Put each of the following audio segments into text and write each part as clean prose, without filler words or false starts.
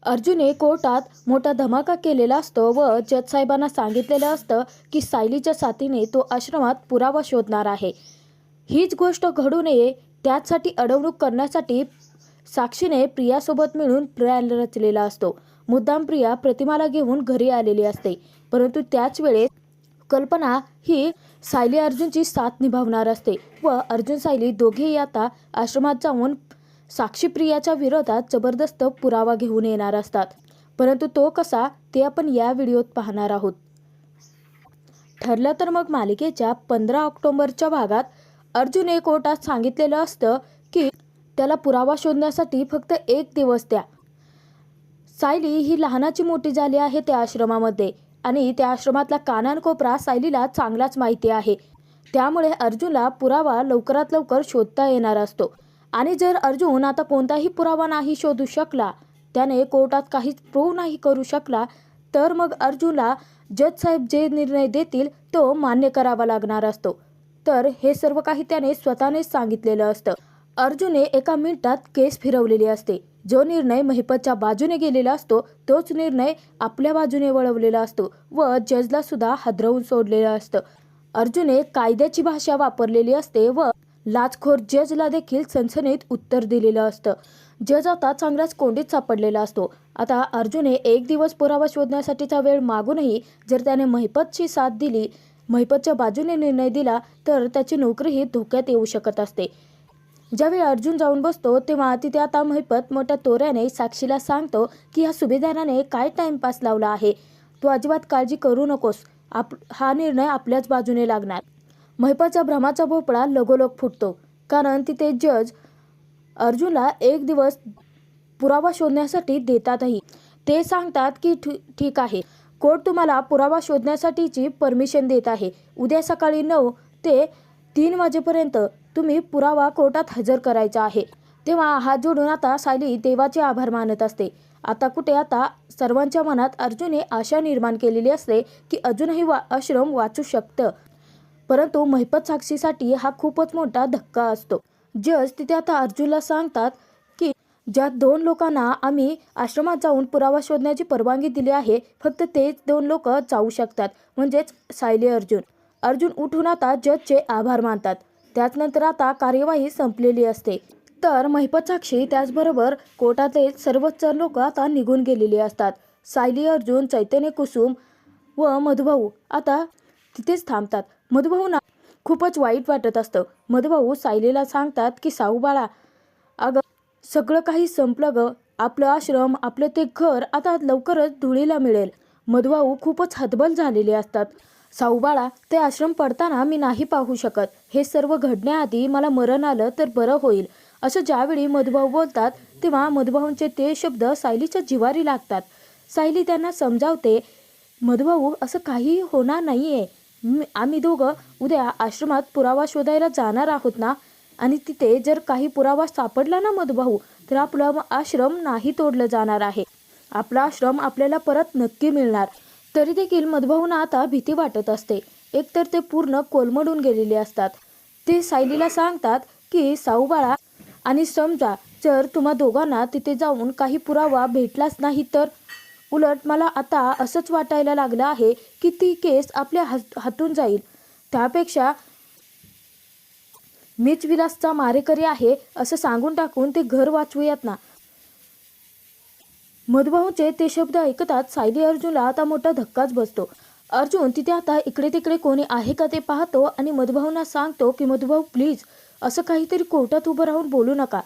अर्जुनने कोर्टात मोठा धमाका केलेला असतो व जज साहेबांना सांगितलेलं असतं की सायलीच्या साथीने तो आश्रमात पुरावा शोधणार आहे. हीच गोष्ट घडू नये त्यासाठी अडवणूक करण्यासाठी साक्षीने प्रियासोबत मिळून प्लॅन रचलेला असतो. मुद्दाम प्रिया प्रतिमाला घेऊन घरी आलेली असते, परंतु त्याच वेळेस कल्पना ही सायली अर्जुनची साथ निभावणार असते व अर्जुन सायली दोघेही आता आश्रमात जाऊन साक्षी प्रियाच्या विरोधात जबरदस्त पुरावा घेऊन येणार असतात. परंतु तो कसा ते आपण या व्हिडिओत पाहणार आहोत. ठरलं तर मग मालिकेच्या 15 ऑक्टोबरच्या भागात अर्जुनने कोर्टात सांगितलेलं असतं की त्याला पुरावा शोधण्यासाठी फक्त 1 दिवस द्या. सायली ही लहानाची मोठी झाली आहे त्या आश्रमामध्ये आणि त्या आश्रमातला कानाकोपरा सायलीला चांगलाच माहिती आहे. त्यामुळे अर्जुनला पुरावा लवकरात लवकर शोधता येणार असतो आणि जर अर्जुन आता कोणताही पुरावा नाही शोधू शकला, त्याने कोर्टात काहीच प्रूव्ह नाही करू शकला, तर मग अर्जुनला जज साहेब जे निर्णय देतील तो मान्य करावा लागणार असतो. तर हे सर्व काही त्याने स्वतःनेच सांगितलेलं असतं. अर्जुनने एका मिनिटात केस फिरवलेली असते. जो निर्णय महिपतच्या बाजूने गेलेला असतो तोच निर्णय आपल्या बाजूने वळवलेला असतो व जजला सुद्धा हादरवून सोडलेलं असतं. अर्जुनने कायद्याची भाषा वापरलेली असते व लाचखोर जजला देखील सनसनीत उत्तर दिलेलं असतं. जज आता चांगलाच कोंडीत सापडलेला असतो. आता अर्जुनने 1 दिवस पुरावा शोधण्यासाठीचा वेळ मागूनही जर त्याने महिपतची साथ दिली, महिपतच्या बाजूने निर्णय दिला, तर त्याची नोकरीही धोक्यात येऊ शकत असते. ज्यावेळी अर्जुन जाऊन बसतो तेव्हा तिथे आता महिपत मोठ्या तोऱ्याने साक्षीला सांगतो की ह्या सुभेदाराने काय टाइमपास लावला आहे, तू अजिबात काळजी करू नकोस, हा निर्णय आपल्याच बाजूने लागणार. महिपतच्या भ्रमाचा भोपळा लगोलग फुटतो, कारण तिथे जज अर्जुनला 1 दिवस पुरावा शोधण्यासाठी देतातही. ते सांगतात की ठीक आहे, कोर्ट तुम्हाला पुरावा शोधण्यासाठीची परमिशन देत आहे. उद्या सकाळी 9 ते 3 वाजेपर्यंत तुम्ही पुरावा कोर्टात हजर करायचा आहे. तेव्हा हात जोडून आता सायली देवाचे आभार मानत असते. आता सर्वांच्या मनात अर्जुनने आशा निर्माण केलेली असते की अजूनही आश्रम वाचू शकतं. परंतु महिपत साक्षीसाठी हा खूपच मोठा धक्का असतो. जज तिथे आता अर्जुनला सांगतात की ज्या 2 लोकांना आम्ही आश्रमात जाऊन पुरावा शोधण्याची परवानगी दिली आहे, फक्त तेच 2 लोक जाऊ शकतात, म्हणजेच सायली अर्जुन. अर्जुन उठून आता जजचे आभार मानतात. त्याचनंतर आता कार्यवाही संपलेली असते. तर महिपत साक्षी त्याचबरोबर कोर्टातले सर्वच लोक आता निघून गेलेली असतात. सायली अर्जुन, चैतन्य कुसुम व मधुभाऊ आता तिथेच थांबतात. मधुभाऊंना खूपच वाईट वाटत असतं. मधुभाऊ सायलीला सांगतात की साऊ बाळा, अगं सगळं काही संपलं ग, आपलं आश्रम, आपलं ते घर आता लवकरच धुळीला मिळेल. मधुभाऊ खूपच हतबल झालेले असतात. साऊ बाळा, ते आश्रम पडताना मी नाही पाहू शकत. हे सर्व घडण्याआधी मला मरण आलं तर बरं होईल. असं ज्यावेळी मधुभाऊ बोलतात तेव्हा मधुभाऊंचे ते शब्द सायलीच्या जिवारी लागतात. सायली त्यांना समजावते, मधुभाऊ असं काही होणार नाहीये. आम्ही दोघं उद्या आश्रमात पुरावा शोधायला जाणार आहोत ना, आणि तिथे जर काही पुरावा सापडला ना मधुभाऊ, तर आपलं आश्रम नाही तोडलं जाणार आहे. आपला आश्रम आपल्याला परत नक्की मिळणार. तरी देखील मधुभाऊंना आता भीती वाटत असते. एकतर ते पूर्ण कोलमडून गेलेले असतात. ते सायलीला सांगतात की साऊ बाळा, आणि समजा जर तुम्हा दोघांना तिथे जाऊन काही पुरावा भेटलाच नाही तर, उलट मला आता असंच वाटायला लागलं आहे की ती केस आपल्या हातून जाईल. त्यापेक्षा मीच विलासचा मारेकरी आहे असं सांगून टाकून ते घर वाचवूयात ना. मधुभाऊंचे ते शब्द ऐकतात सायली अर्जुनला आता मोठा धक्काच बसतो. अर्जुन तिथे आता इकडे तिकडे कोणी आहे का ते पाहतो आणि मधुभाऊंना सांगतो की मधुभाऊ प्लीज असं काहीतरी कोर्टात उभं राहून बोलू नका.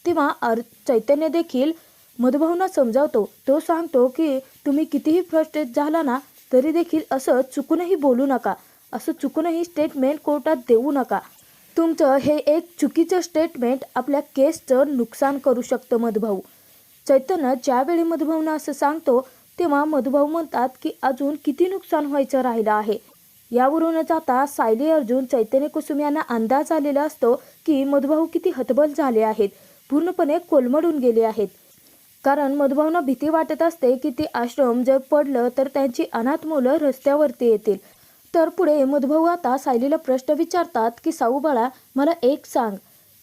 तेव्हा चैतन्य देखील मधुभाऊंना समजावतो. तो सांगतो की तुम्ही कितीही फ्रस्ट्रेट झाला ना तरी देखील असं चुकूनही बोलू नका, असं चुकूनही स्टेटमेंट कोर्टात देऊ नका. तुमचं हे एक चुकीचं स्टेटमेंट आपल्या केसचं नुकसान करू शकतं मधुभाऊ. चैतन्य ज्यावेळी मधुभाऊंना असं सांगतो तेव्हा मधुभाऊ म्हणतात की अजून किती नुकसान व्हायचं राहिलं आहे. यावरूनच आता सायली अर्जुन, चैतन्य कुसुम यांना अंदाज आलेला असतो की मधुभाऊ किती हतबल झाले आहेत, पूर्णपणे कोलमडून गेले आहेत. कारण मधुभाऊंना भीती वाटत असते की ते आश्रम जर पडलं तर त्यांची अनाथ मुलं रस्त्यावरती येतील. तर पुढे मधुभाऊ आता सायलीला प्रश्न विचारतात की साऊ बाळा, मला एक सांग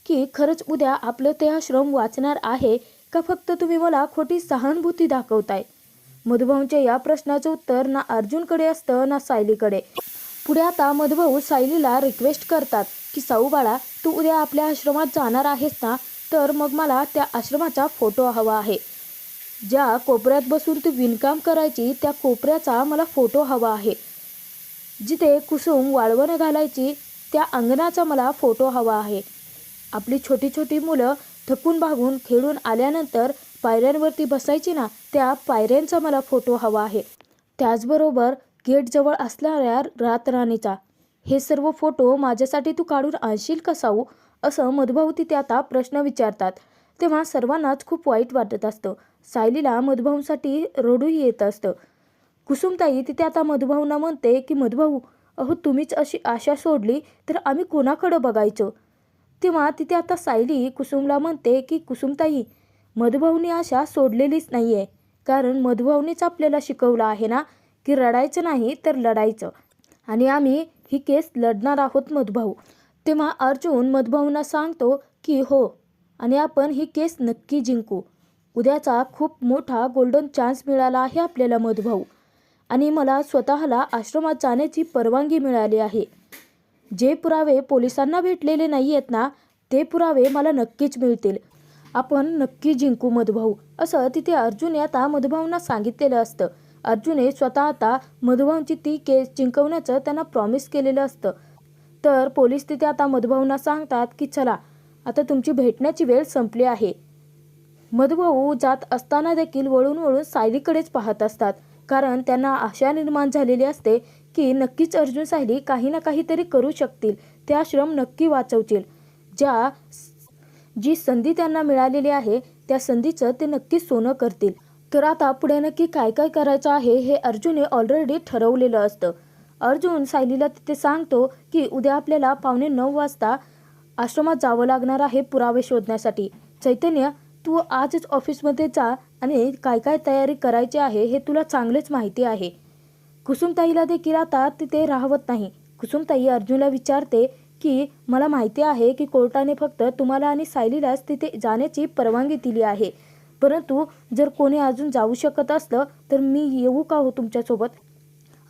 की खरंच उद्या आपलं ते आश्रम वाचणार आहे का फक्त तुम्ही मला खोटी सहानुभूती दाखवताय? मधुभाऊंच्या या प्रश्नाचं उत्तर ना अर्जुनकडे असतं ना सायलीकडे. पुढे आता मधुभाऊ सायलीला रिक्वेस्ट करतात की साऊ बाळा, तू उद्या आपल्या आश्रमात जाणार आहेस ना, तर मग मला त्या आश्रमाचा फोटो हवा आहे. ज्या कोपऱ्यात बसून तू विणकाम करायची त्या कोपऱ्याचा मला फोटो हवा आहे. जिथे कुसुम वाळवणं घालायची त्या अंगणाचा मला फोटो हवा आहे. आपली छोटी छोटी मुलं थकून भागून खेळून आल्यानंतर पायऱ्यांवरती बसायची ना, त्या पायऱ्यांचा मला फोटो हवा आहे. त्याचबरोबर गेटजवळ असणाऱ्या रातराणीचा. हे सर्व फोटो माझ्यासाठी तू काढून आणशील का साऊ? असं मधुभाऊ तिथे आता प्रश्न विचारतात. तेव्हा सर्वांनाच खूप वाईट वाटत असतं. सायलीला मधुभाऊंसाठी रडूही येत असतं. कुसुमताई तिथे आता मधुभाऊंना म्हणते की मधुभाऊ, अहो तुम्हीच अशी आशा सोडली तर आम्ही कोणाकडं बघायचं? तेव्हा तिथे आता सायली कुसुमला म्हणते की कुसुमताई, मधुभाऊंनी आशा सोडलेलीच नाही आहे. कारण मधुभाऊंनीच आपल्याला शिकवलं आहे ना की रडायचं नाही तर लढायचं. आणि आम्ही ही केस लढणार आहोत मधुभाऊ. तेव्हा अर्जुन मधुभाऊंना सांगतो की हो, आणि आपण ही केस नक्की जिंकू. उद्याचा खूप मोठा गोल्डन चान्स मिळाला आहे आपल्याला मधुभाऊ. आणि मला स्वतःला आश्रमात जाण्याची परवानगी मिळाली आहे. जे पुरावे पोलिसांना भेटलेले नाही आहेत ना, ते पुरावे मला नक्कीच मिळतील. आपण नक्की जिंकू मधुभाऊ, असं तिथे अर्जुनने आता मधुभाऊंना सांगितलेलं असतं. अर्जुनने स्वतः आता मधुभाऊंची ती केस जिंकवण्याचं त्यांना प्रॉमिस केलेलं असतं. तर पोलीस तिथे आता मधुभाऊंना सांगतात की चला, आता तुमची भेटण्याची वेळ संपली आहे. मधुभाऊ जात असताना देखील वळून वळून सायलीकडेच पाहत असतात. कारण त्यांना आशा निर्माण झालेली असते की नक्कीच अर्जुन सायली काही ना काहीतरी करू शकतील. ते आश्रम नक्की वाचवतील. जी संधी त्यांना मिळालेली आहे त्या संधीचं ते नक्कीच सोनं करतील. तर आता पुढे नक्की काय काय करायचं आहे हे अर्जुनने ऑलरेडी ठरवलेलं असतं. अर्जुन सायलीला तिथे सांगतो की उद्या आपल्याला 8:45 वाजता आश्रमात जावं लागणार आहे पुरावे शोधण्यासाठी. चैतन्य, तू आजच ऑफिसमध्ये जा आणि काय काय तयारी करायची आहे हे तुला चांगलेच माहिती आहे. कुसुमताईला देखील आता तिथे राहवत नाही. कुसुमताई अर्जुनला विचारते की मला माहिती आहे की कोर्टाने फक्त तुम्हाला आणि सायलीलाच तिथे जाण्याची परवानगी दिली आहे, परंतु जर कोणी अजून जाऊ शकत असलं तर मी येऊ का हो तुमच्यासोबत?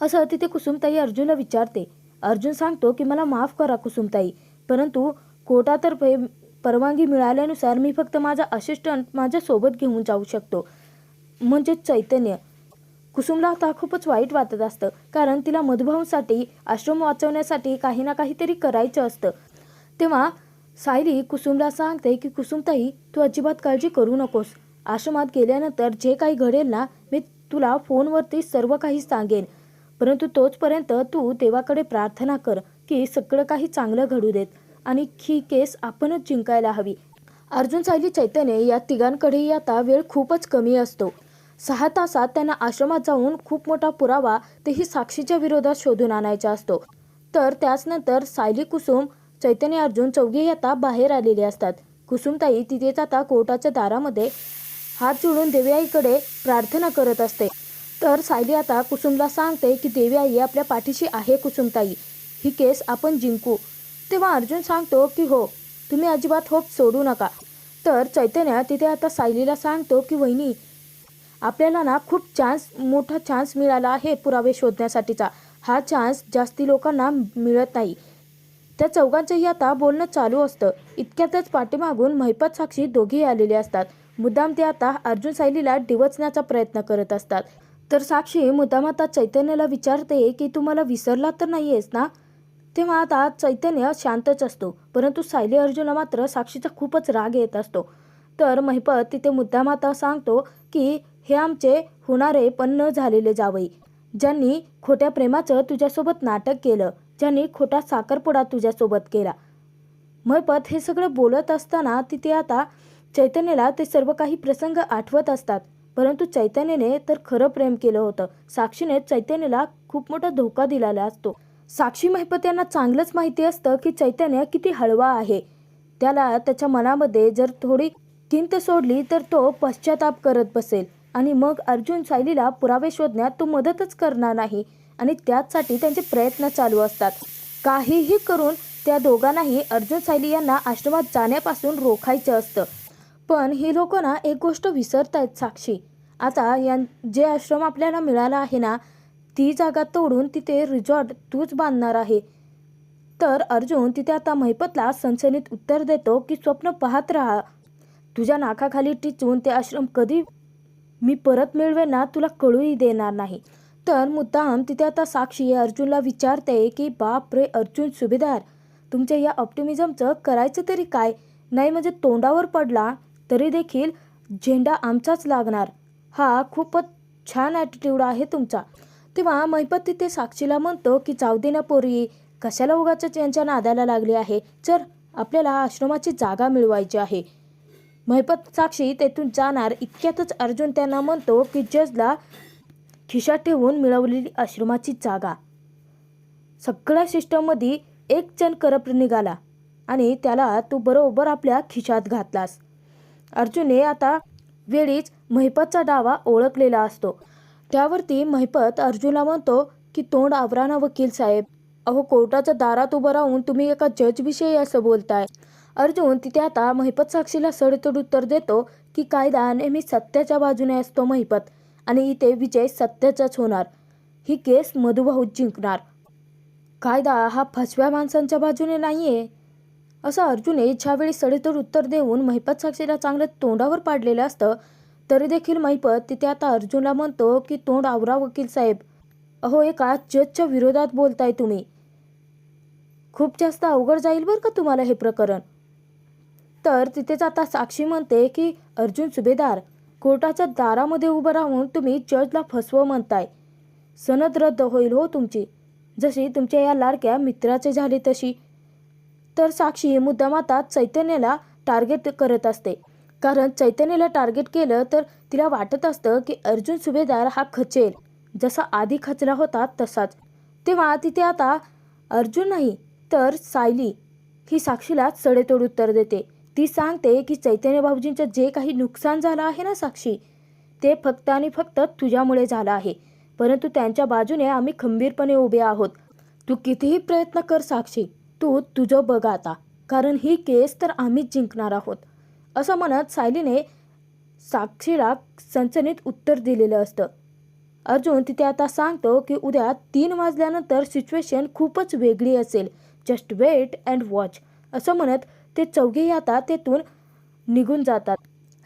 असं तिथे कुसुमताई अर्जुनला विचारते. अर्जुन सांगतो की मला माफ करा कुसुमताई, परंतु कोर्टातर्फे परवानगी मिळाल्यानुसार मी फक्त माझा असिस्टंट माझ्यासोबत घेऊन जाऊ शकतो, म्हणजे चैतन्य. कुसुमला आता खूपच वाईट वाटत असतं. कारण तिला मधुभाऊंसाठी आश्रम वाचवण्यासाठी काही ना काहीतरी करायचं असतं. तेव्हा सायली कुसुमला सांगते की कुसुमताई, तू अजिबात काळजी करू नकोस. आश्रमात गेल्यानंतर जे काही घडेल ना, मी तुला फोनवरती सर्व काही सांगेन. परंतु तोचपर्यंत तू देवाकडे प्रार्थना कर की सगळं काही चांगलं घडू देत आणि ही केस आपणच जिंकायला हवी. अर्जुन, सायली, चैतन्य या तिघांकडेही आता वेळ खूपच कमी असतो. 6 तासात त्यांना आश्रमात जाऊन खूप मोठा पुरावा, तेही साक्षीच्या विरोधात शोधून आणायचा असतो. तर त्याचनंतर सायली, कुसुम, चैतन्य, अर्जुन चौघेही आता बाहेर आलेले असतात. कुसुमताई तिथेच आता कोर्टाच्या दारामध्ये हात जोडून देवीआईकडे प्रार्थना करत असते. तर सायली आता कुसुमला सांगते की देवीआई आपल्या पाठीशी आहे कुसुमताई, ही केस आपण जिंकू. तेव्हा अर्जुन सांगतो की हो, तुम्ही अजिबात होप सोडू नका. तर चैतन्य तिथे आता सायलीला सांगतो की वहिनी, आपल्याला ना खूप मोठा चान्स मिळाला आहे पुरावे शोधण्यासाठीचा. हा चान्स जास्ती लोकांना मिळत नाही. त्या चौघांचंही आता बोलणं चालू असतं. इतक्यातच पाठीमागून महिपत, साक्षी दोघेही आलेले असतात. मुद्दाम ते आता अर्जुन सायलीला डिवचण्याचा प्रयत्न करत असतात. तर साक्षी मुद्दाम आता चैतन्याला विचारते की तू मला विसरला तर नाही आहेस ना? तेव्हा आता चैतन्य शांतच असतो. परंतु सायली अर्जुनला मात्र साक्षीचा खूपच राग येत असतो. तर महिपत तिथे मुद्दाम आता सांगतो की हे आमचे होणारे पण न झालेले जावई, ज्यांनी खोट्या प्रेमाचं तुझ्यासोबत नाटक केलं, ज्यांनी खोटा साखरपुडा तुझ्यासोबत केला. महिपत हे सगळं बोलत असताना तिथे आता चैतन्याला ते सर्व काही प्रसंग आठवत असतात. परंतु चैतन्याने तर खरं प्रेम केलं होतं. साक्षीने चैतन्याला खूप मोठा धोका दिलेला असतो. साक्षी, महिपत यांना चांगलंच माहिती असतं की चैतन्य किती हळवा आहे. त्याला त्याच्या मनामध्ये जर थोडी खिंत सोडली तर तो पश्चाताप करत बसेल आणि मग अर्जुन सायलीला पुरावे शोधण्यात तो मदतच करणार नाही आणि त्याचसाठी त्यांचे प्रयत्न चालू असतात. काहीही करून त्या दोघांनाही अर्जुन सायली यांना आश्रमात जाण्यापासून रोखायचं असतं. पण ही लोक ना एक गोष्ट विसरतायत साक्षी. आता जे आश्रम आपल्याला मिळाला आहे ना, ती जागा तोडून तिथे रिसॉर्ट तूच बांधणार आहे. तर अर्जुन तिथे आता महिपतला सणसणीत उत्तर देतो की स्वप्न पाहत राहा. तुझ्या नाकाखाली टिचून ते आश्रम कधी मी परत मिळवेन ना तुला कळूही देणार नाही. तर मुद्दाम तिथे आता साक्षी अर्जुनला विचारते की बाप रे अर्जुन सुभेदार, तुमच्या या ऑप्टिमिझमचं करायचं तरी काय? नाही म्हणजे तोंडावर पडला तरी देखील झेंडा आमचाच लागणार. हा खूपच छान ॲटिट्यूड आहे तुमचा. तेव्हा महिपत तिथे साक्षीला म्हणतो की जाऊ दे ना पोरी, कशाला उगाच यांच्या नादाला लागली आहे. चल आपल्याला आश्रमाची जागा मिळवायची आहे. महिपत साक्षी तेथून जाणार इतक्यातच अर्जुन त्यांना म्हणतो की जजला खिशात ठेवून मिळवलेली आश्रमाची जागा. सगळ्या सिस्टममध्ये एक जण करप्ट निघाला आणि त्याला तू बरोबर आपल्या खिशात घातलास. अर्जुनने आता वेळीच महिपतचा डावा ओळखलेला असतो. त्यावरती महिपत अर्जुनला म्हणतो की तोंड आवरा ना वकील साहेब. अहो कोर्टाच्या दारात उभं राहून तुम्ही एका जजविषयी असं बोलताय. अर्जुन तिथे आता महिपत साक्षीला सडेतोड उत्तर देतो की कायदा नेहमी सत्याच्या बाजूने असतो महिपत, आणि इथे विजय सत्याचाच होणार. ही केस मधुभाऊच जिंकणार. कायदा हा फसव्या माणसांच्या बाजूने नाहीये. असं अर्जुनने ज्यावेळी सडेतोड उत्तर देऊन महिपत साक्षीला चांगलं तोंडावर पाडलेलं असतं, तरी देखील महिपत तिथे आता अर्जुनला म्हणतो की तोंड आवरा वकील साहेब. अहो एका जजच्या विरोधात बोलताय तुम्ही. खूप जास्त अवघड जाईल बरं का तुम्हाला हे प्रकरण. तर तिथेच आता साक्षी म्हणते की अर्जुन सुभेदार, कोर्टाच्या दारामध्ये उभं राहून तुम्ही जजला फसवं म्हणताय. सनद रद्द होईल हो तुमची, जशी तुमच्या या लाडक्या मित्राचे झाली तशी. तर साक्षी मुद्दाम आता चैतन्याला टार्गेट करत असते, कारण चैतन्याला टार्गेट केलं तर तिला वाटत असतं की अर्जुन सुभेदार हा खचेल, जसा आधी खचला होता तसाच. तेव्हा तिथे आता अर्जुन नाही तर सायली ही साक्षीला सडेतोड उत्तर देते. ती सांगते की चैतन्य भाऊजींचं जे काही नुकसान झालं आहे ना साक्षी, ते फक्त आणि फक्त तुझ्यामुळे झालं आहे. परंतु त्यांच्या बाजूने आम्ही खंबीरपणे उभे आहोत. तू कितीही प्रयत्न कर साक्षी, तू तुझं बघ आता, कारण ही केस तर आम्हीच जिंकणार आहोत. असं म्हणत सायलीने साक्षीला सणसणीत उत्तर दिलेलं असतं. अर्जुन तिथे आता सांगतो की उद्या 3 वाजल्यानंतर सिच्युएशन खूपच वेगळी असेल. Just wait and watch. असं म्हणत ते चौघेही आता तेथून निघून जातात.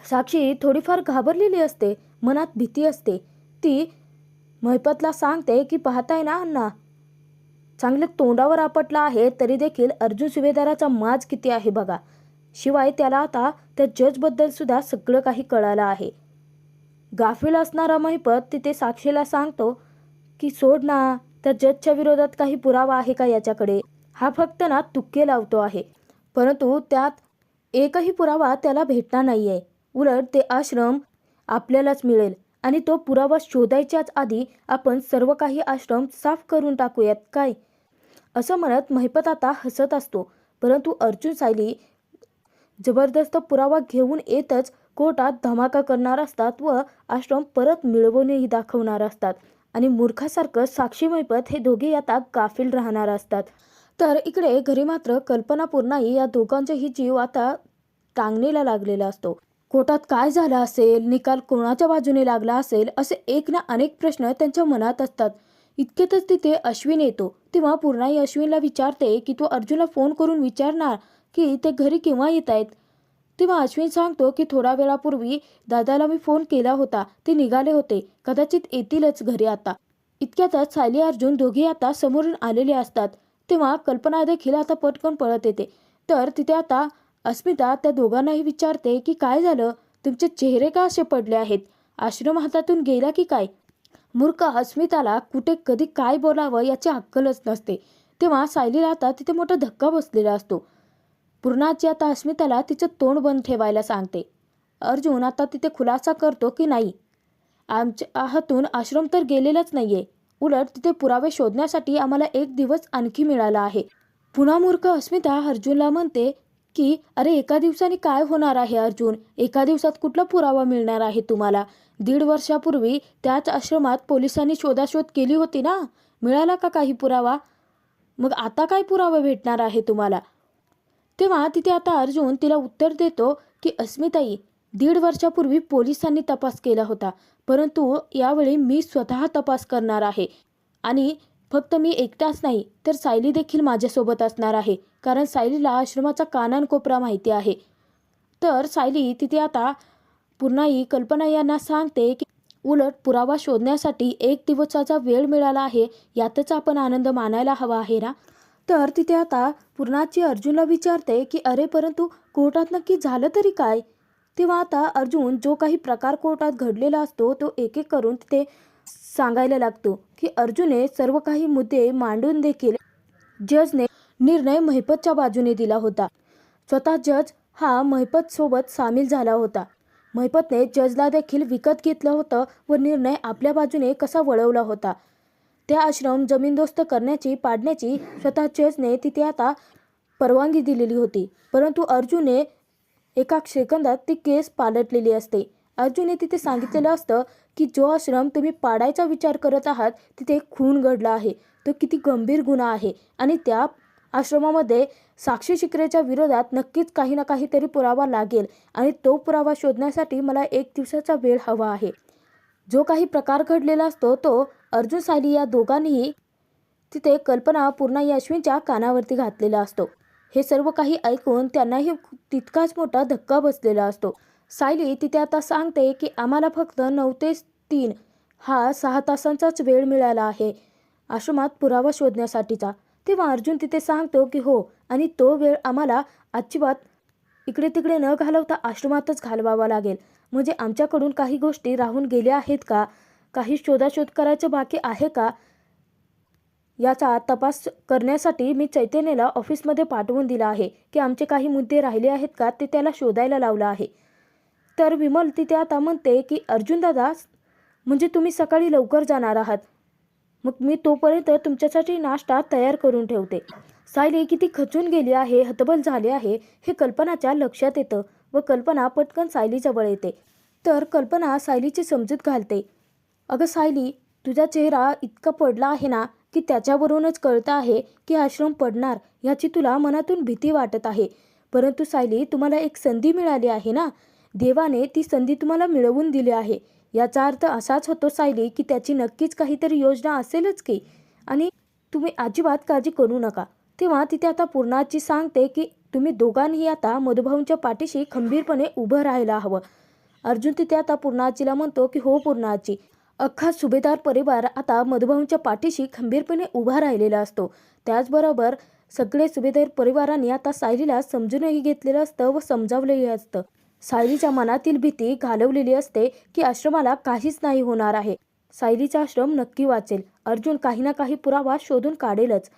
साक्षी थोडीफार घाबरलेली असते, मनात भीती असते. ती महिपतला सांगते की पाहताय ना अण्णा, चांगले तोंडावर आपटला आहे तरी देखील अर्जुन सुभेदाराचा माज किती आहे बघा. शिवाय त्याला आता त्या जजबद्दल सुद्धा सगळं काही कळालं आहे. गाफील असणारा महिपत तिथे साक्षीला सांगतो की सोड ना, त्या जजच्या विरोधात काही पुरावा आहे का याच्याकडे. हा फक्त ना तुक्के लावतो आहे, परंतु त्यात एकही पुरावा त्याला भेटणार नाहीये. उलट ते आश्रम आपल्यालाच मिळेल, आणि तो पुरावा शोधायच्याच आधी आपण सर्व काही आश्रम साफ करून टाकूयात काय. असं म्हणत महिपत आता हसत असतो. परंतु अर्जुन सायली जबरदस्त पुरावा घेऊन येतच कोर्टात धमाका करणार असतात व आश्रम परत मिळवूनही दाखवणार असतात, आणि मूर्खासारखं साक्षी महिपत हे दोघे आता गाफील राहणार असतात. तर इकडे घरी मात्र कल्पना पूर्णाई या दोघांचाही जीव आता टांगणीला लागलेला असतो. कोर्टात काय झालं असेल, निकाल कोणाच्या बाजूने लागला असेल, असे एक ना अनेक प्रश्न त्यांच्या मनात असतात. इतक्यातच तिथे अश्विन येतो. तेव्हा पूर्णाई अश्विनला विचारते की तू अर्जुनला फोन करून विचारणार की ते घरी केव्हा येत आहेत. तेव्हा अश्विन सांगतो की थोड्या वेळापूर्वी दादाला मी फोन केला होता, ते निघाले होते, कदाचित येतीलच घरी आता. इतक्यातच सायली अर्जुन दोघे आता समोरून आलेले असतात. तेव्हा कल्पना देखील आता पटकन पळत येते. तर तिथे आता अस्मिता त्या दोघांनाही विचारते की काय झालं, तुमचे चेहरे का असे पडले आहेत, आश्रम हातातून गेला की काय. मूर्ख अस्मिताला कुठे कधी काय बोलावं याची अक्कलच नसते. तेव्हा सायलीला आता तिथे मोठा धक्का बसलेला असतो. पूर्णाची आता अस्मिताला तिचं तोंड बंद ठेवायला सांगते. अर्जुन आता तिथे खुलासा करतो की नाही, आमच्या हातून आश्रम तर गेलेलाच नाहीये, उलट तिथे पुरावे शोधण्यासाठी आम्हाला 1 दिवस आणखी मिळाला आहे. पुन्हा मूर्ख अस्मिता अर्जुनला म्हणते की अरे 1 दिवसाने काय होणार आहे अर्जुन, 1 दिवसात कुठला पुरावा मिळणार आहे तुम्हाला. 1.5 वर्षापूर्वी त्याच आश्रमात पोलिसांनी शोधाशोध केली होती ना, मिळाला का काही पुरावा. मग आता काय पुरावा भेटणार आहे तुम्हाला. तेव्हा तिथे आता अर्जुन तिला उत्तर देतो की अस्मिताई, 1.5 वर्षापूर्वी पोलिसांनी तपास केला होता, परंतु यावेळी मी स्वतः तपास करणार आहे. आणि फक्त मी एकटाच नाही, तर सायली देखील माझ्यासोबत असणार आहे, कारण सायलीला आश्रमाचा कानाकोपरा माहिती आहे. तर सायली तिथे आता पुन्हा कल्पना यांना सांगते की उलट पुरावा शोधण्यासाठी 1 दिवसाचा वेळ मिळाला आहे, यातच आपण आनंद मानायला हवा आहे ना. तर तिथे आता पूर्णाची अर्जुनला विचारते की अरे परंतु कोर्टात नक्की झालं तरी काय. तेव्हा आता अर्जुन जो काही प्रकार कोर्टात घडलेला असतो तो एक एक करून तिथे सांगायला लागतो की अर्जुनने सर्व काही मुद्दे मांडून देखील जजने निर्णय महिपतच्या बाजूने दिला होता. स्वतः जज हा महिपत सोबत सामील झाला होता. महिपतने जजला देखील विकत घेतलं होतं व निर्णय आपल्या बाजूने कसा वळवला होता. त्या आश्रम जमीनदोस्त पाडण्याची स्वतः जजने तिथे आता परवानगी दिलेली होती, परंतु अर्जुनने एका सेकंदात ती केस पालटलेली असते. अर्जुनने तिथे सांगितलेलं असतं की जो आश्रम तुम्ही पाडायचा विचार करत आहात तिथे खून घडला आहे, तो किती गंभीर गुन्हा आहे आणि त्या आश्रमामध्ये साक्षी शिकरेच्या विरोधात नक्कीच काही ना काहीतरी पुरावा लागेल आणि तो पुरावा शोधण्यासाठी मला 1 दिवसाचा वेळ हवा आहे. जो काही प्रकार घडलेला असतो तो अर्जुन सायली या दोघांनीही तिथे कल्पना पूर्णा अश्विनच्या कानावरती घातलेला असतो. हे सर्व काही ऐकून त्यांनाही तितकाच मोठा धक्का बसलेला असतो. सायली तिथे आता सांगते की आम्हाला फक्त 9 ते 3 हा 6 तासांचाच वेळ मिळाला आहे आश्रमात पुरावा शोधण्यासाठीचा. तेव्हा अर्जुन तिथे सांगतो की हो, आणि तो वेळ आम्हाला अजिबात इकडे तिकडे न घालवता आश्रमातच घालवावा लागेल. म्हणजे आमच्याकडून काही गोष्टी राहून गेल्या आहेत का, काही शोधाशोध करायचं बाकी आहे का, याचा तपास करण्यासाठी मी चैतन्यला ऑफिसमध्ये पाठवून दिला आहे की आमचे काही मुद्दे राहिले आहेत का ते त्याला शोधायला लावलं आहे. तर विमल तिथे आता म्हणते की अर्जुन दादा, म्हणजे तुम्ही सकाळी लवकर जाणार आहात, मग मी तोपर्यंत तुमच्यासाठी नाश्ता तयार करून ठेवते. सायली किती खचून गेली आहे, हतबल झाली आहे हे कल्पनाच्या लक्षात येतं व कल्पना पटकन सायलीजवळ येते. तर कल्पना सायलीची समजूत घालते. अगं सायली, तुझा चेहरा इतका पडला आहे ना की त्याच्यावरूनच कळतं आहे की आश्रम पडणार याची तुला मनातून भीती वाटत आहे. परंतु सायली, तुम्हाला एक संधी मिळाली आहे ना, देवाने ती संधी तुम्हाला मिळवून दिली आहे. याचा अर्थ असाच होतो सायली की त्याची नक्कीच काहीतरी योजना असेलच की, आणि तुम्ही अजिबात काळजी करू नका. तेव्हा तिथे आता पूर्णाची सांगते की तुम्ही दोघांनी आता मधुभाऊंच्या पाठीशी खंबीरपणे उभं राहायला हवं. अर्जुन तिथे आता पूर्णाजीला म्हणतो की हो पूर्णाजी, अख्खा सुभेदार परिवार आता मधुभाऊंच्या पाठीशी खंबीरपणे उभा राहिलेला असतो. त्याचबरोबर सगळे सुभेदार परिवारांनी आता सायलीला समजूनही घेतलेलं असतं व समजावलेलं असतं. सायलीच्या मनातील भीती घालवलेली असते की आश्रमाला काहीच नाही होणार आहे, सायलीचा आश्रम नक्की वाचेल, अर्जुन काही ना काही पुरावा शोधून काढेलच.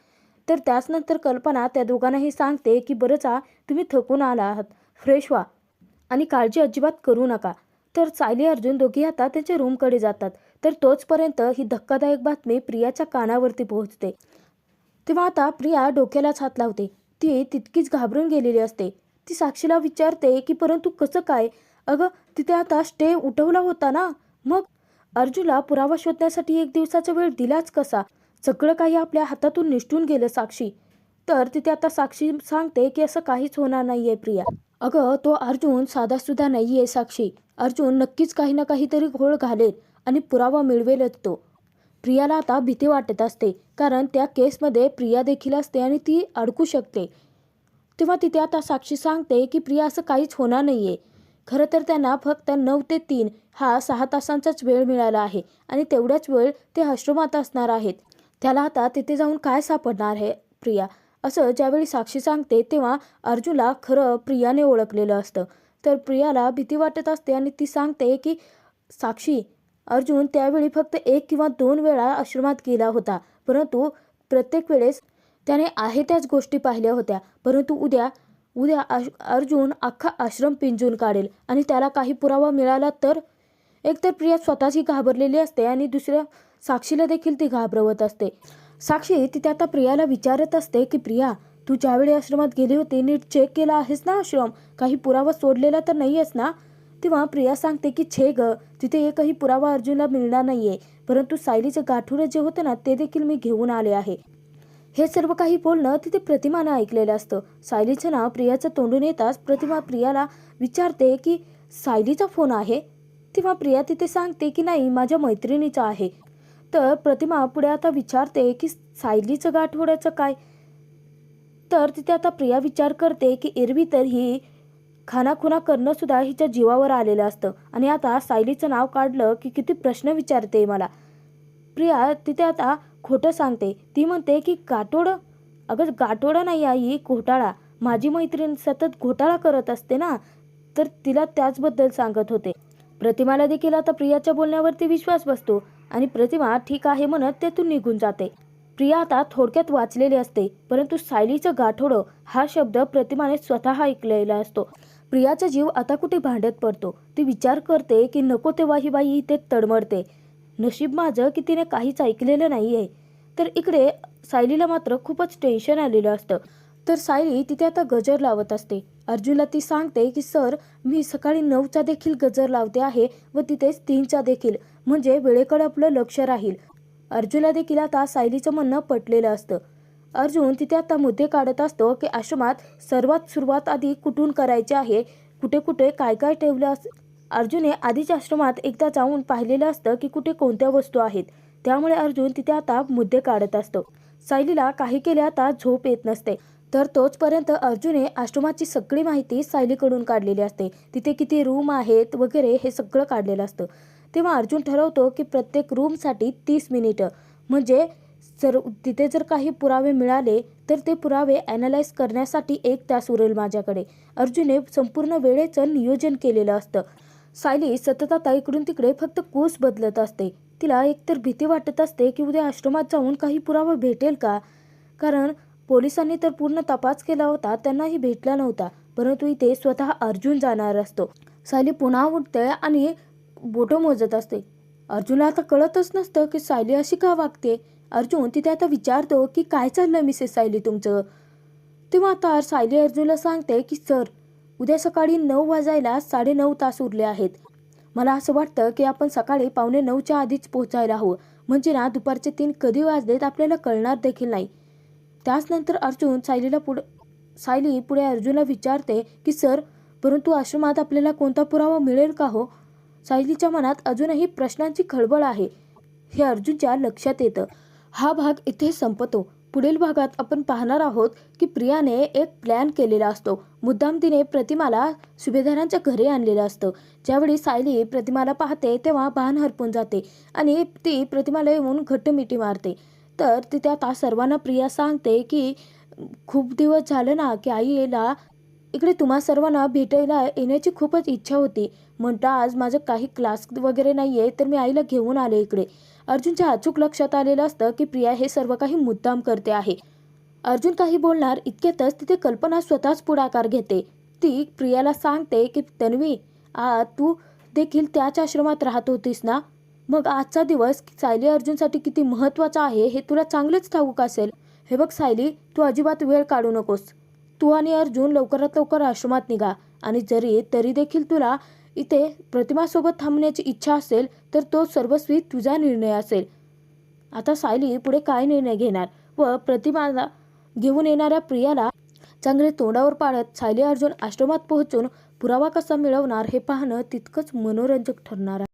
तर त्याचनंतर कल्पना त्या दोघांनाही सांगते की बरं जा, तुम्ही थकून आला आहात, फ्रेश व्हा आणि काळजी अजिबात करू नका. तर सायली अर्जुन दोघी आता त्यांच्या रूमकडे जातात. तर तोचपर्यंत ही धक्कादायक बातमी प्रियाच्या कानावरती पोहोचते. तेव्हा आता प्रिया डोक्यालाच हात लावते. ती तितकीच घाबरून गेलेली असते. ती साक्षीला विचारते की परंतु कसं काय. अगं तिथे आता स्टे उठवला होता ना, मग अर्जुनला पुरावा शोधण्यासाठी 1 दिवसाचा वेळ दिलाच कसा. सगळं काही आपल्या हातातून निसटून गेलं साक्षी. तर तिथे आता साक्षी सांगते की असं काहीच होणार नाहीये प्रिया. अगं तो अर्जुन साधासुद्धा नाहीये साक्षी, अर्जुन नक्कीच काही ना काहीतरी घोळ घालेल आणि पुरावा मिळवेलच तो. प्रियाला आता भीती वाटत असते कारण त्या केसमध्ये प्रिया देखील असते आणि ती अडकू शकते. तेव्हा तिथे आता साक्षी सांगते की प्रिया असं काहीच होणार नाहीये. खरं तर त्यांना फक्त 9 ते 3 हा 6 तासांचाच वेळ मिळाला आहे आणि तेवढ्याच वेळ ते आश्रमात असणार आहेत. त्याला आता तिथे जाऊन काय सापडणार आहे प्रिया, असं ज्यावेळी साक्षी सांगते तेव्हा अर्जुनला खरं प्रियाने ओळखलेलं असतं. तर प्रियाला भीती वाटत असते आणि ती सांगते की साक्षी, अर्जुन त्यावेळी फक्त 1 किंवा 2 वेळा आश्रमात गेला होता, परंतु प्रत्येक वेळेस त्याने आहे त्याच गोष्टी पाहिल्या होत्या. परंतु उद्या अर्जुन अख्खा आश्रम पिंजून काढेल आणि त्याला काही पुरावा मिळाला तर. एकतर प्रिया स्वतःची घाबरलेली असते आणि दुसऱ्या साक्षीला देखील ती घाबरवत असते. साक्षी तिथे आता प्रियाला विचारत असते की प्रिया, तू ज्यावेळी आश्रमात गेली होती नीट चेक केला आहेस ना आश्रम, काही पुरावा सोडलेला तर नाही आहेस ना. तेव्हा प्रिया सांगते की छे ग, तिथे एकही पुरावा अर्जुनला मिळणार नाहीये, परंतु सायलीचं गाठुडं जे होतं ना ते देखील मी घेऊन आले आहे. हे सर्व काही बोलणं तिथे प्रतिमानं ऐकलेलं असतं. सायलीचं नाव प्रियाचं तोंडून येताच प्रतिमा प्रियाला विचारते की सायलीचा फोन आहे? तेव्हा प्रिया तिथे सांगते की नाही, माझ्या मैत्रिणीचा आहे. तर प्रतिमा पुढे आता विचारते की सायलीचं गाठोड्याचं काय? तर तिथे आता प्रिया विचार करते की एरवी तर ही खानाखुणा करणं सुद्धा हिच्या जीवावर आलेलं असतं आणि आता सायलीचं नाव काढलं की किती प्रश्न विचारते मला. प्रिया तिथे आता खोटं सांगते. ती म्हणते की गाठोडं? अगं गाठोडं नाही आई, घोटाळा. माझी मैत्रीण सतत घोटाळा करत असते ना, तर तिला त्याचबद्दल सांगत होते. प्रतिमाला देखील आता प्रियाच्या बोलण्यावरती विश्वास बसतो आणि प्रतिमा ठीक आहे म्हणत तेथून निघून जाते. प्रिया आता थोडक्यात वाचलेली असते, परंतु सायलीचं गाठोडं हा शब्द प्रतिमाने स्वतः ऐकलेला असतो. प्रियाचा जीव आता कुठे भांड्यात पडतो. ती विचार करते की नको तेव्हा ही बाई इथे तडमडते. नशीब माझं की तिने काहीच ऐकलेलं नाहीये. तर इकडे सायलीला मात्र खूपच टेन्शन आलेलं असतं. तर सायली तिथे आता गजर लावत असते. अर्जुनला ती सांगते की सर, मी सकाळी 9चा देखील गजर लावते आहे व तिथेच 3चा देखील, म्हणजे वेळेकडे आपलं लक्ष राहील. अर्जुनला देखील आता सायलीचं म्हणणं पटलेलं असतं. अर्जुन तिथे आता मुद्दे काढत असतो की आश्रमात सर्वात सुरुवात आधी कुठून करायची आहे, कुठे कुठे काय काय ठेवलं अर्जुनने आधीच आश्रमात एकदा जाऊन पाहिलेलं असतं की कुठे कोणत्या वस्तू आहेत. त्यामुळे अर्जुन तिथे आता मुद्दे काढत असतो. सायलीला काही केले आता झोप येत नसते. तर तोचपर्यंत अर्जुनने आश्रमाची सगळी माहिती सायलीकडून काढलेली असते. तिथे किती रूम आहेत वगैरे हे सगळं काढलेलं असतं. तेव्हा अर्जुन ठरवतो की प्रत्येक रूमसाठी 30 मिनिटं, म्हणजे तिथे जर काही पुरावे मिळाले तर ते पुरावे ॲनालाइज करण्यासाठी 1 तास उरेल माझ्याकडे. अर्जुनने संपूर्ण वेळेचं नियोजन केलेलं असतं. सायली सतत आता इकडून तिकडे फक्त कूस बदलत असते. तिला एकतर भीती वाटत असते की उद्या आश्रमात जाऊन काही पुरावा भेटेल का, कारण पोलिसांनी तर पूर्ण तपास केला होता, त्यांनाही भेटला नव्हता. परंतु इथे स्वतः अर्जुन जाणार असतो. सायली पुन्हा उठते आणि बोटं मोजत असते. अर्जुनला आता कळतच नसतं की सायली अशी का वागते. अर्जुन तिथे आता विचारतो की काय चाललं मिसेस सायली तुमचं. तेव्हा आता सायली अर्जुनला सांगते की सर, उद्या सकाळी 9 वाजायला 9.5 तास उरले आहेत. मला असं वाटतं की आपण सकाळी 8:45च्या आधीच पोहोचायला हवं, म्हणजे ना दुपारचे 3 कधी वाजलेत आपल्याला कळणार देखील नाही. त्याचनंतर अर्जुन सायली पुढे अर्जुनला विचारते की सर, परंतु आश्रमात आपल्याला कोणता पुरावा मिळेल का हो? सायलीच्या मनात अजूनही प्रश्नांची खळबळ आहे हे अर्जुनच्या लक्षात येतं. हा भाग इथे संपतो. पुढील भागात आपण पाहणार आहोत की प्रियाने एक प्लॅन केलेला असतो. मुद्दाम तिने प्रतिमाला सुभेदारांच्या घरी आणलेलं असतं. ज्यावेळी सायली प्रतिमाला पाहते तेव्हा भान हरपून जाते आणि ती प्रतिमाला येऊन घट्ट मिठी मारते. तर तिथे आता सर्वांना प्रिया सांगते की खूप दिवस झालं ना की आईला इकडे तुम्हा सर्वांना भेटायला येण्याची खूपच इच्छा होती. म्हणता आज माझं काही क्लास वगैरे नाही आहे, तर मी आईला घेऊन आले इकडे. अर्जुनच्या अचूक लक्षात आलेलं असतं की प्रिया हे सर्व काही मुद्दाम करते आहे. अर्जुन काही बोलणार इतक्यातच तिथे कल्पना स्वतःच पुढाकार घेते. ती प्रियाला सांगते की तन्वी, तू देखील त्याच आश्रमात राहत होतीस ना, मग आजचा दिवस सायली अर्जुनसाठी किती महत्त्वाचा आहे हे तुला चांगलेच ठाऊक असेल. हे बघ सायली, तू अजिबात वेळ काढू नकोस. तू आणि अर्जुन लवकरात लवकर आश्रमात निघा आणि तरी देखील तुला इथे प्रतिमासोबत थांबण्याची इच्छा असेल तर तो सर्वस्वी तुझा निर्णय असेल. आता सायली पुढे काय निर्णय घेणार व प्रतिमाला घेऊन येणाऱ्या प्रियाला चांगले तोंडावर पाडत सायली अर्जुन आश्रमात पोहोचून पुरावा कसा मिळवणार हे पाहणं तितकंच मनोरंजक ठरणार आहे.